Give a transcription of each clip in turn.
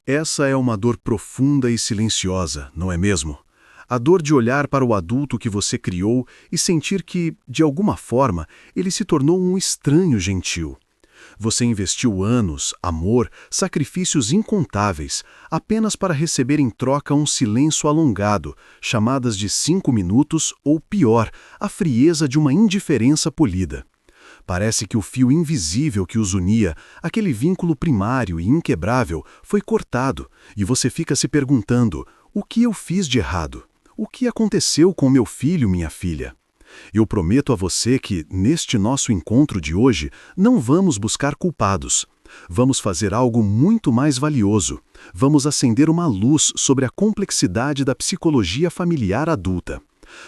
Essa é uma dor profunda e silenciosa, não é mesmo? A dor de olhar para o adulto que você criou e sentir que, de alguma forma, ele se tornou um estranho gentil. Você investiu anos, amor, sacrifícios incontáveis, apenas para receber em troca um silêncio alongado, chamadas de 5 minutos ou, pior, a frieza de uma indiferença polida. Parece que o fio invisível que os unia, aquele vínculo primário e inquebrável, foi cortado, e você fica se perguntando: o que eu fiz de errado? O que aconteceu com meu filho, minha filha? Eu prometo a você que, neste nosso encontro de hoje, não vamos buscar culpados. Vamos fazer algo muito mais valioso. Vamos acender uma luz sobre a complexidade da psicologia familiar adulta.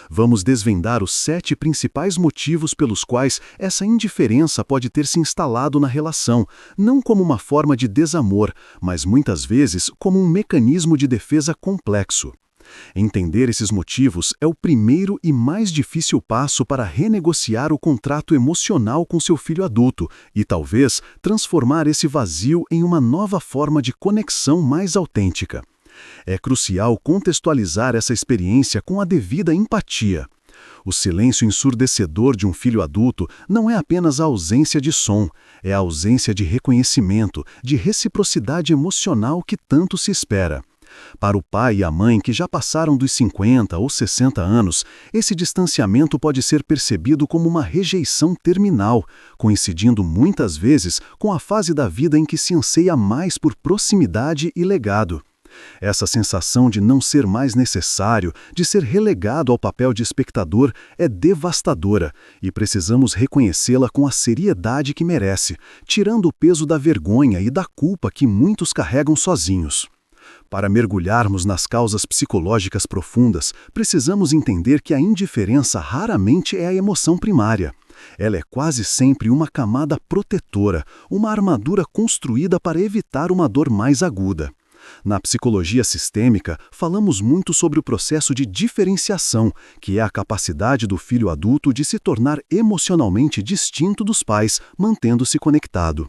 Vamos desvendar os 7 principais motivos pelos quais essa indiferença pode ter se instalado na relação, não como uma forma de desamor, mas muitas vezes como um mecanismo de defesa complexo. Entender esses motivos é o primeiro e mais difícil passo para renegociar o contrato emocional com seu filho adulto e, talvez, transformar esse vazio em uma nova forma de conexão mais autêntica. É crucial contextualizar essa experiência com a devida empatia. O silêncio ensurdecedor de um filho adulto não é apenas a ausência de som, é a ausência de reconhecimento, de reciprocidade emocional que tanto se espera. Para o pai e a mãe que já passaram dos 50 ou 60 anos, esse distanciamento pode ser percebido como uma rejeição terminal, coincidindo muitas vezes com a fase da vida em que se anseia mais por proximidade e legado. Essa sensação de não ser mais necessário, de ser relegado ao papel de espectador, é devastadora e precisamos reconhecê-la com a seriedade que merece, tirando o peso da vergonha e da culpa que muitos carregam sozinhos. Para mergulharmos nas causas psicológicas profundas, precisamos entender que a indiferença raramente é a emoção primária. Ela é quase sempre uma camada protetora, uma armadura construída para evitar uma dor mais aguda. Na psicologia sistêmica, falamos muito sobre o processo de diferenciação, que é a capacidade do filho adulto de se tornar emocionalmente distinto dos pais, mantendo-se conectado.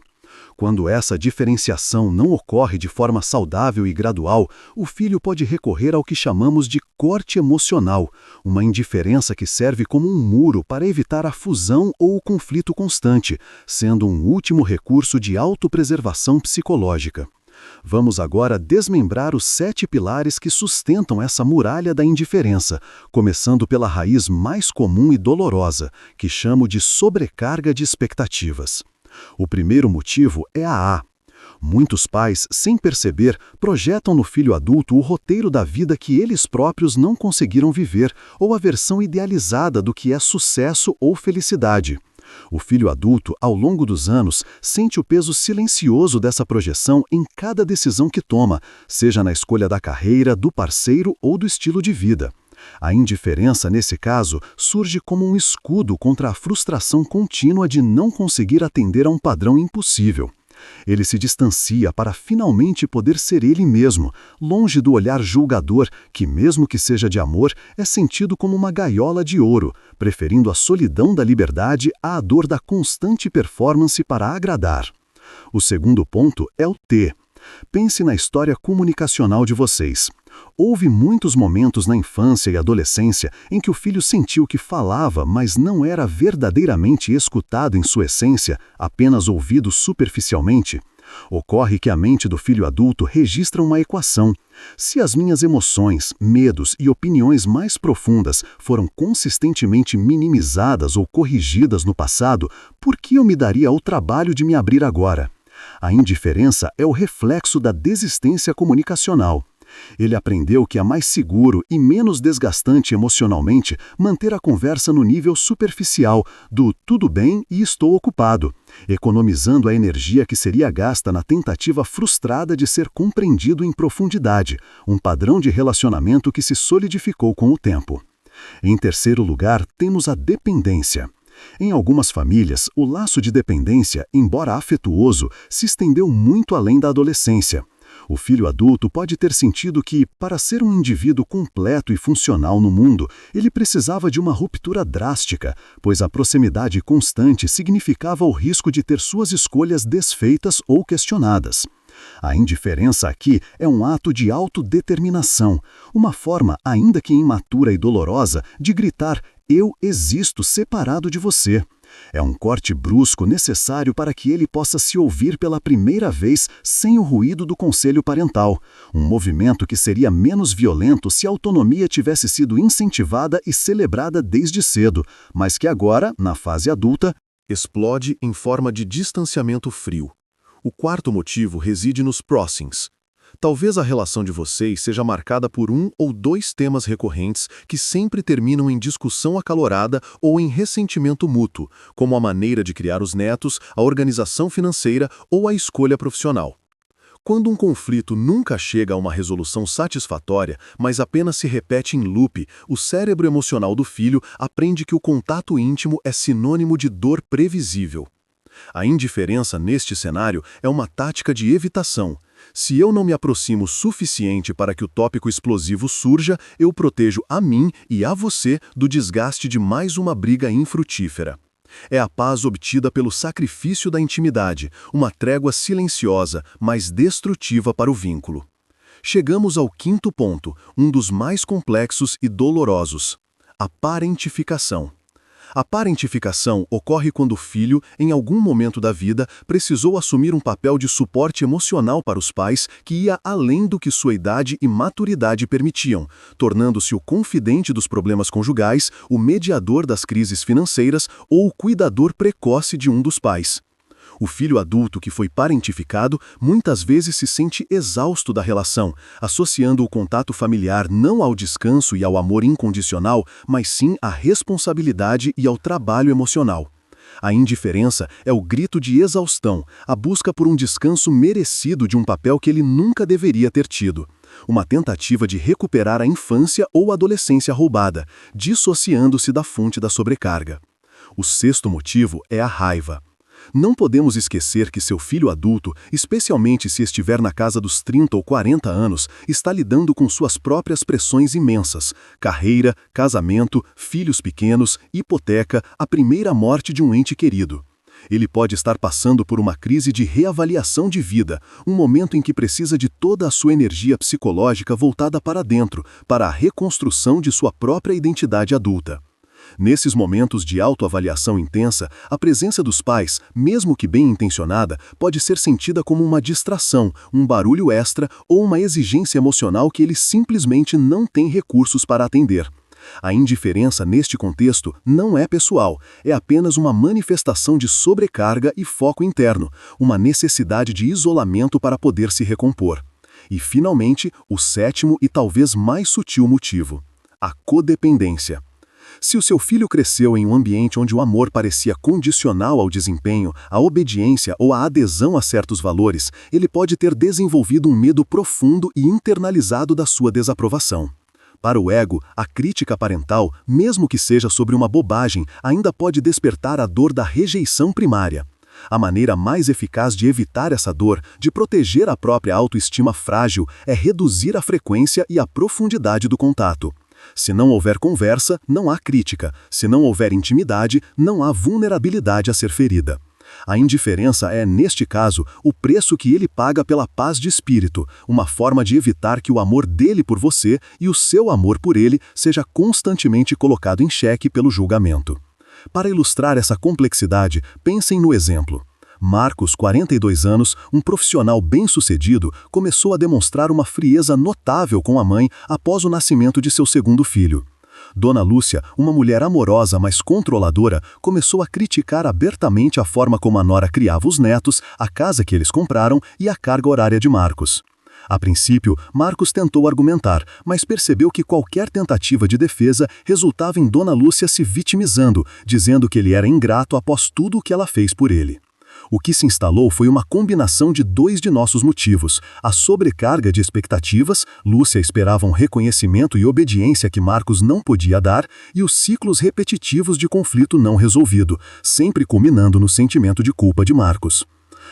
Quando essa diferenciação não ocorre de forma saudável e gradual, o filho pode recorrer ao que chamamos de corte emocional, uma indiferença que serve como um muro para evitar a fusão ou o conflito constante, sendo um último recurso de autopreservação psicológica. Vamos agora desmembrar os 7 pilares que sustentam essa muralha da indiferença, começando pela raiz mais comum e dolorosa, que chamo de sobrecarga de expectativas. O primeiro motivo é a. Muitos pais, sem perceber, projetam no filho adulto o roteiro da vida que eles próprios não conseguiram viver, ou a versão idealizada do que é sucesso ou felicidade. O filho adulto, ao longo dos anos, sente o peso silencioso dessa projeção em cada decisão que toma, seja na escolha da carreira, do parceiro ou do estilo de vida. A indiferença, nesse caso, surge como um escudo contra a frustração contínua de não conseguir atender a um padrão impossível. Ele se distancia para finalmente poder ser ele mesmo, longe do olhar julgador que, mesmo que seja de amor, é sentido como uma gaiola de ouro, preferindo a solidão da liberdade à dor da constante performance para agradar. O segundo ponto é o T. Pense na história comunicacional de vocês. Houve muitos momentos na infância e adolescência em que o filho sentiu que falava, mas não era verdadeiramente escutado em sua essência, apenas ouvido superficialmente. Ocorre que a mente do filho adulto registra uma equação. Se as minhas emoções, medos e opiniões mais profundas foram consistentemente minimizadas ou corrigidas no passado, por que eu me daria ao trabalho de me abrir agora? A indiferença é o reflexo da desistência comunicacional. Ele aprendeu que é mais seguro e menos desgastante emocionalmente manter a conversa no nível superficial do tudo bem e estou ocupado, economizando a energia que seria gasta na tentativa frustrada de ser compreendido em profundidade, um padrão de relacionamento que se solidificou com o tempo. Em terceiro lugar, temos a dependência. Em algumas famílias, o laço de dependência, embora afetuoso, se estendeu muito além da adolescência. O filho adulto pode ter sentido que, para ser um indivíduo completo e funcional no mundo, ele precisava de uma ruptura drástica, pois a proximidade constante significava o risco de ter suas escolhas desfeitas ou questionadas. A indiferença aqui é um ato de autodeterminação, uma forma, ainda que imatura e dolorosa, de gritar: eu existo separado de você. É um corte brusco necessário para que ele possa se ouvir pela primeira vez sem o ruído do conselho parental, um movimento que seria menos violento se a autonomia tivesse sido incentivada e celebrada desde cedo, mas que agora, na fase adulta, explode em forma de distanciamento frio. O quarto motivo reside nos próximos. Talvez a relação de vocês seja marcada por um ou dois temas recorrentes que sempre terminam em discussão acalorada ou em ressentimento mútuo, como a maneira de criar os netos, a organização financeira ou a escolha profissional. Quando um conflito nunca chega a uma resolução satisfatória, mas apenas se repete em loop, o cérebro emocional do filho aprende que o contato íntimo é sinônimo de dor previsível. A indiferença neste cenário é uma tática de evitação. Se eu não me aproximo o suficiente para que o tópico explosivo surja, eu protejo a mim e a você do desgaste de mais uma briga infrutífera. É a paz obtida pelo sacrifício da intimidade, uma trégua silenciosa, mas destrutiva para o vínculo. Chegamos ao quinto ponto, um dos mais complexos e dolorosos: a parentificação. A parentificação ocorre quando o filho, em algum momento da vida, precisou assumir um papel de suporte emocional para os pais que ia além do que sua idade e maturidade permitiam, tornando-se o confidente dos problemas conjugais, o mediador das crises financeiras ou o cuidador precoce de um dos pais. O filho adulto que foi parentificado muitas vezes se sente exausto da relação, associando o contato familiar não ao descanso e ao amor incondicional, mas sim à responsabilidade e ao trabalho emocional. A indiferença é o grito de exaustão, a busca por um descanso merecido de um papel que ele nunca deveria ter tido. Uma tentativa de recuperar a infância ou adolescência roubada, dissociando-se da fonte da sobrecarga. O sexto motivo é a raiva. Não podemos esquecer que seu filho adulto, especialmente se estiver na casa dos 30 ou 40 anos, está lidando com suas próprias pressões imensas: carreira, casamento, filhos pequenos, hipoteca, a primeira morte de um ente querido. Ele pode estar passando por uma crise de reavaliação de vida, um momento em que precisa de toda a sua energia psicológica voltada para dentro, para a reconstrução de sua própria identidade adulta. Nesses momentos de autoavaliação intensa, a presença dos pais, mesmo que bem intencionada, pode ser sentida como uma distração, um barulho extra ou uma exigência emocional que ele simplesmente não tem recursos para atender. A indiferença neste contexto não é pessoal, é apenas uma manifestação de sobrecarga e foco interno, uma necessidade de isolamento para poder se recompor. E, finalmente, o sétimo e talvez mais sutil motivo: a codependência. Se o seu filho cresceu em um ambiente onde o amor parecia condicional ao desempenho, à obediência ou à adesão a certos valores, ele pode ter desenvolvido um medo profundo e internalizado da sua desaprovação. Para o ego, a crítica parental, mesmo que seja sobre uma bobagem, ainda pode despertar a dor da rejeição primária. A maneira mais eficaz de evitar essa dor, de proteger a própria autoestima frágil, é reduzir a frequência e a profundidade do contato. Se não houver conversa, não há crítica. Se não houver intimidade, não há vulnerabilidade a ser ferida. A indiferença é, neste caso, o preço que ele paga pela paz de espírito, uma forma de evitar que o amor dele por você e o seu amor por ele seja constantemente colocado em xeque pelo julgamento. Para ilustrar essa complexidade, pensem no exemplo. Marcos, 42 anos, um profissional bem-sucedido, começou a demonstrar uma frieza notável com a mãe após o nascimento de seu segundo filho. Dona Lúcia, uma mulher amorosa, mas controladora, começou a criticar abertamente a forma como a nora criava os netos, a casa que eles compraram e a carga horária de Marcos. A princípio, Marcos tentou argumentar, mas percebeu que qualquer tentativa de defesa resultava em Dona Lúcia se vitimizando, dizendo que ele era ingrato após tudo o que ela fez por ele. O que se instalou foi uma combinação de dois de nossos motivos: a sobrecarga de expectativas, Lúcia esperava um reconhecimento e obediência que Marcos não podia dar, e os ciclos repetitivos de conflito não resolvido, sempre culminando no sentimento de culpa de Marcos.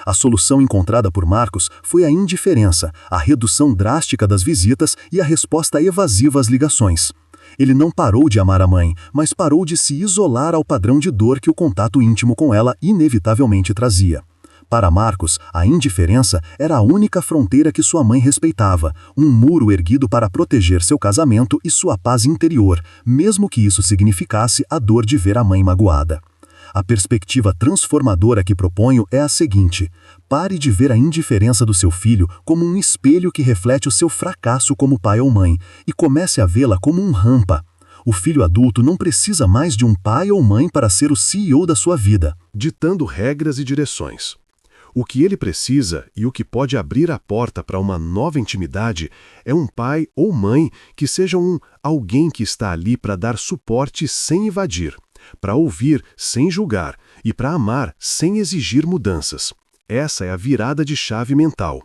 A solução encontrada por Marcos foi a indiferença, a redução drástica das visitas e a resposta evasiva às ligações. Ele não parou de amar a mãe, mas parou de se isolar ao padrão de dor que o contato íntimo com ela inevitavelmente trazia. Para Marcos, a indiferença era a única fronteira que sua mãe respeitava, um muro erguido para proteger seu casamento e sua paz interior, mesmo que isso significasse a dor de ver a mãe magoada. A perspectiva transformadora que proponho é a seguinte: pare de ver a indiferença do seu filho como um espelho que reflete o seu fracasso como pai ou mãe, e comece a vê-la como um rampa. O filho adulto não precisa mais de um pai ou mãe para ser o CEO da sua vida, ditando regras e direções. O que ele precisa e o que pode abrir a porta para uma nova intimidade é um pai ou mãe que seja alguém que está ali para dar suporte sem invadir, para ouvir sem julgar e para amar sem exigir mudanças. Essa é a virada de chave mental.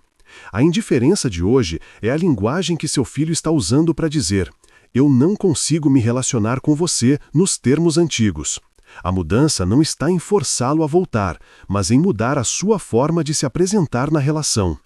A indiferença de hoje é a linguagem que seu filho está usando para dizer: eu não consigo me relacionar com você nos termos antigos. A mudança não está em forçá-lo a voltar, mas em mudar a sua forma de se apresentar na relação.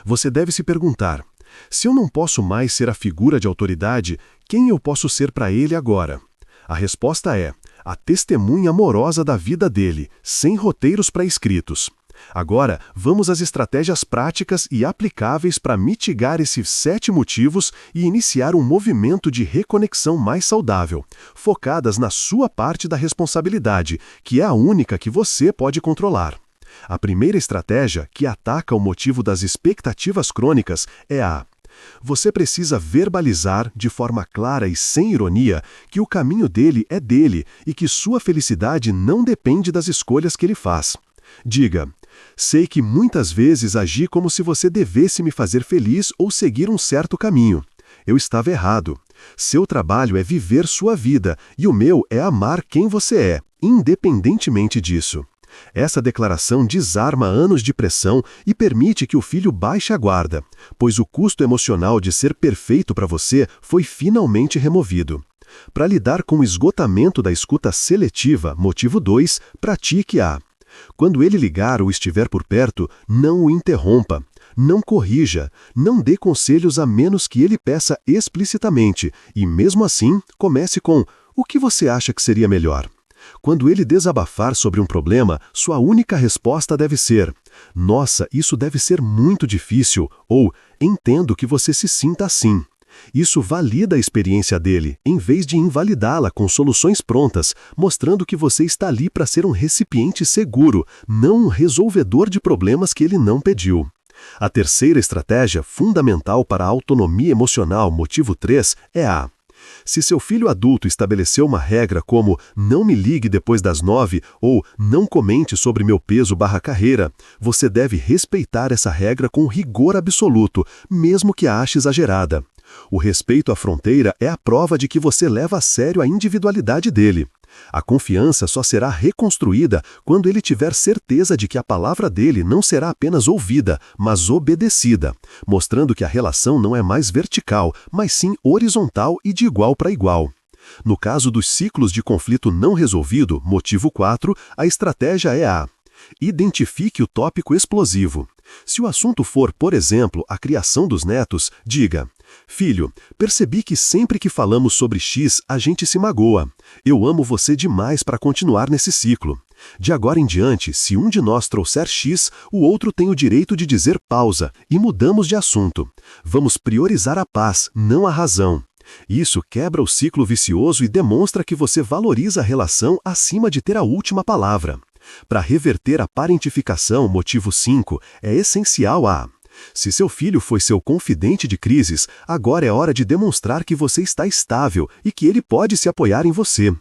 Você deve se perguntar: se eu não posso mais ser a figura de autoridade, quem eu posso ser para ele agora? A resposta é: a testemunha amorosa da vida dele, sem roteiros pré-escritos. Agora, vamos às estratégias práticas e aplicáveis para mitigar esses 7 motivos e iniciar um movimento de reconexão mais saudável, focadas na sua parte da responsabilidade, que é a única que você pode controlar. A primeira estratégia, que ataca o motivo das expectativas crônicas, é a: você precisa verbalizar, de forma clara e sem ironia, que o caminho dele é dele e que sua felicidade não depende das escolhas que ele faz. Diga: sei que muitas vezes agi como se você devesse me fazer feliz ou seguir um certo caminho. Eu estava errado. Seu trabalho é viver sua vida e o meu é amar quem você é, independentemente disso. Essa declaração desarma anos de pressão e permite que o filho baixe a guarda, pois o custo emocional de ser perfeito para você foi finalmente removido. Para lidar com o esgotamento da escuta seletiva, motivo 2, pratique a: quando ele ligar ou estiver por perto, não o interrompa. Não corrija, não dê conselhos a menos que ele peça explicitamente, e mesmo assim, comece com: o que você acha que seria melhor? Quando ele desabafar sobre um problema, sua única resposta deve ser: nossa, isso deve ser muito difícil, ou entendo que você se sinta assim. Isso valida a experiência dele, em vez de invalidá-la com soluções prontas, mostrando que você está ali para ser um recipiente seguro, não um resolvedor de problemas que ele não pediu. A terceira estratégia, fundamental para a autonomia emocional, motivo 3, é a: se seu filho adulto estabeleceu uma regra como não me ligue depois das 9 ou não comente sobre meu peso/carreira, você deve respeitar essa regra com rigor absoluto, mesmo que a ache exagerada. O respeito à fronteira é a prova de que você leva a sério a individualidade dele. A confiança só será reconstruída quando ele tiver certeza de que a palavra dele não será apenas ouvida, mas obedecida, mostrando que a relação não é mais vertical, mas sim horizontal e de igual para igual. No caso dos ciclos de conflito não resolvido, motivo 4, a estratégia é a: identifique o tópico explosivo. Se o assunto for, por exemplo, a criação dos netos, diga: filho, percebi que sempre que falamos sobre X, a gente se magoa. Eu amo você demais para continuar nesse ciclo. De agora em diante, se um de nós trouxer X, o outro tem o direito de dizer pausa, e mudamos de assunto. Vamos priorizar a paz, não a razão. Isso quebra o ciclo vicioso e demonstra que você valoriza a relação acima de ter a última palavra. Para reverter a parentificação, motivo 5, é essencial a: se seu filho foi seu confidente de crises, agora é hora de demonstrar que você está estável e que ele pode se apoiar em você.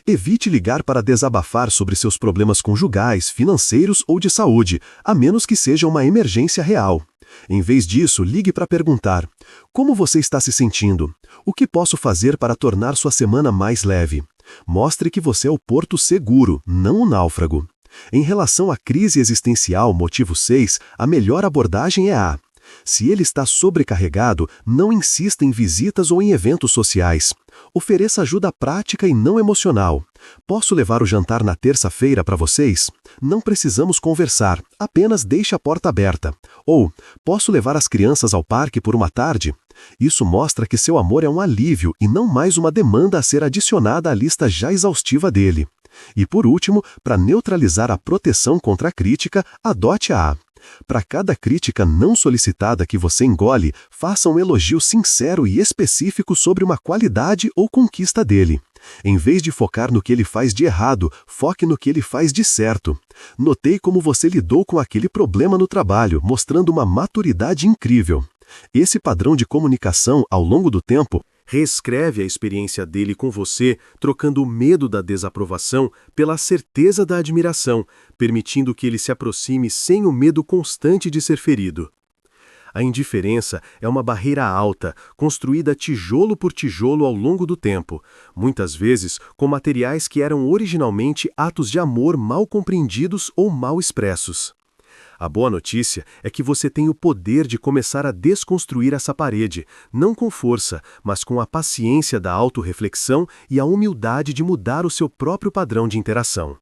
Evite ligar para desabafar sobre seus problemas conjugais, financeiros ou de saúde, a menos que seja uma emergência real. Em vez disso, ligue para perguntar: como você está se sentindo? O que posso fazer para tornar sua semana mais leve? Mostre que você é o porto seguro, não o náufrago. Em relação à crise existencial, motivo 6, a melhor abordagem é a: se ele está sobrecarregado, não insista em visitas ou em eventos sociais. Ofereça ajuda prática e não emocional. Posso levar o jantar na terça-feira para vocês? Não precisamos conversar, apenas deixe a porta aberta. Ou, posso levar as crianças ao parque por uma tarde? Isso mostra que seu amor é um alívio e não mais uma demanda a ser adicionada à lista já exaustiva dele. E por último, para neutralizar a proteção contra a crítica, adote-a. Para cada crítica não solicitada que você engole, faça um elogio sincero e específico sobre uma qualidade ou conquista dele. Em vez de focar no que ele faz de errado, foque no que ele faz de certo. Notei como você lidou com aquele problema no trabalho, mostrando uma maturidade incrível. Esse padrão de comunicação, ao longo do tempo, reescreve a experiência dele com você, trocando o medo da desaprovação pela certeza da admiração, permitindo que ele se aproxime sem o medo constante de ser ferido. A indiferença é uma barreira alta, construída tijolo por tijolo ao longo do tempo, muitas vezes com materiais que eram originalmente atos de amor mal compreendidos ou mal expressos. A boa notícia é que você tem o poder de começar a desconstruir essa parede, não com força, mas com a paciência da autorreflexão e a humildade de mudar o seu próprio padrão de interação.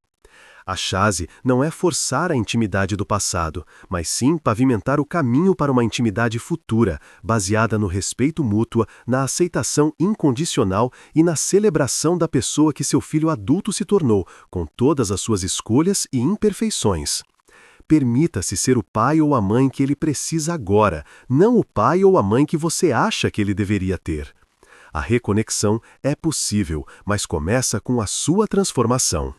A chave não é forçar a intimidade do passado, mas sim pavimentar o caminho para uma intimidade futura, baseada no respeito mútuo, na aceitação incondicional e na celebração da pessoa que seu filho adulto se tornou, com todas as suas escolhas e imperfeições. Permita-se ser o pai ou a mãe que ele precisa agora, não o pai ou a mãe que você acha que ele deveria ter. A reconexão é possível, mas começa com a sua transformação.